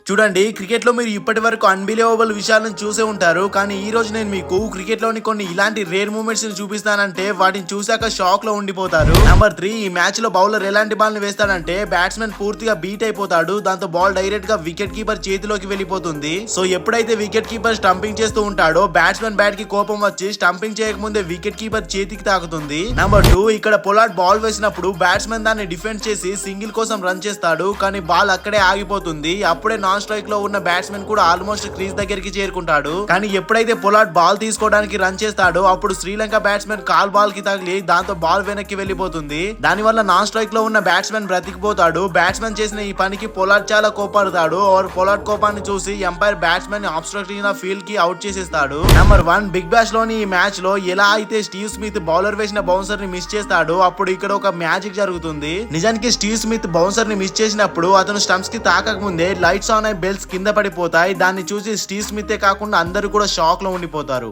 చూడండి, క్రికెట్ లో మీరు ఇప్పటి వరకు అన్బిలీవబుల్ విషయాలను చూసే ఉంటారు. కానీ ఈ రోజు నేను మీకు క్రికెట్ లోని కొన్ని ఇలాంటి రేర్ మూమెంట్స్ ని చూపిస్తానంటే వాటిని చూసాక షాక్ లో ఉండిపోతారు. నెంబర్ 3, ఈ మ్యాచ్ లో బౌలర్ ఎలాంటి బాల్ ని వేస్తాడంటే బ్యాట్స్మెన్ పూర్తిగా బీట్ అయిపోతాడు. దాంతో బాల్ డైరెక్ట్ గా వికెట్ కీపర్ చేతిలోకి వెళ్ళిపోతుంది. సో ఎప్పుడైతే వికెట్ కీపర్ స్టంపింగ్ చేస్తూ ఉంటాడో బ్యాట్స్మెన్ బ్యాట్ కి కోపం వచ్చి స్టంపింగ్ చేయకముందే వికెట్ కీపర్ చేతికి తాకుతుంది. నెంబర్ 2, ఇక్కడ పొలార్డ్ బాల్ వేసినప్పుడు బ్యాట్స్మెన్ దాన్ని డిఫెండ్ చేసి సింగిల్ కోసం రన్ చేస్తాడు. కానీ బాల్ అక్కడే ఆగిపోతుంది. అప్పుడే నాన్ స్ట్రైక్ లో ఉన్న బ్యాట్స్మెన్ కూడా ఆల్మోస్ట్ క్రీజ్ దగ్గరికి చేరుకుంటాడు. కానీ ఎప్పుడైతే పొలార్డ్ బాల్ తీసుకోవడానికి రన్ చేస్తాడో అప్పుడు శ్రీలంక బ్యాట్స్మెన్ కాల్ బాల్ కి తగిలి దాంతో బాల్ వెనక్కి వెళ్ళిపోతుంది. దాని వల్ల నాన్ స్ట్రైక్ లో ఉన్న బ్యాట్స్మెన్ బ్రతికిపోతాడు. బ్యాట్స్మెన్ చేసిన ఈ పనికి పొలార్డ్ చాలా కోపడతాడు. పొలార్డ్ కోపాన్ని చూసి ఎంపైర్ బ్యాట్స్మెన్ అబ్స్ట్రక్టింగ్ ఫీల్డ్ కి అవుట్ చేసేస్తాడు. నెంబర్ 1, బిగ్ బ్యాష్ లోని ఈ మ్యాచ్ లో ఎలా అయితే స్టీవ్ స్మిత్ బౌలర్ వేసిన బౌన్సర్ ని మిస్ చేస్తాడో అప్పుడు ఇక్కడ ఒక మ్యాజిక్ జరుగుతుంది. నిజానికి స్టీవ్ స్మిత్ బౌన్సర్ ని మిస్ చేసినప్పుడు అతను స్టంప్స్ కి తాకక ముందే లైట్స్ ఆన్ అయి బెల్స్ కింద పడిపోతాయి. దాన్ని చూసి స్టీవ్ స్మితే కాకుండా అందరూ కూడా షాక్ లో ఉండిపోతారు.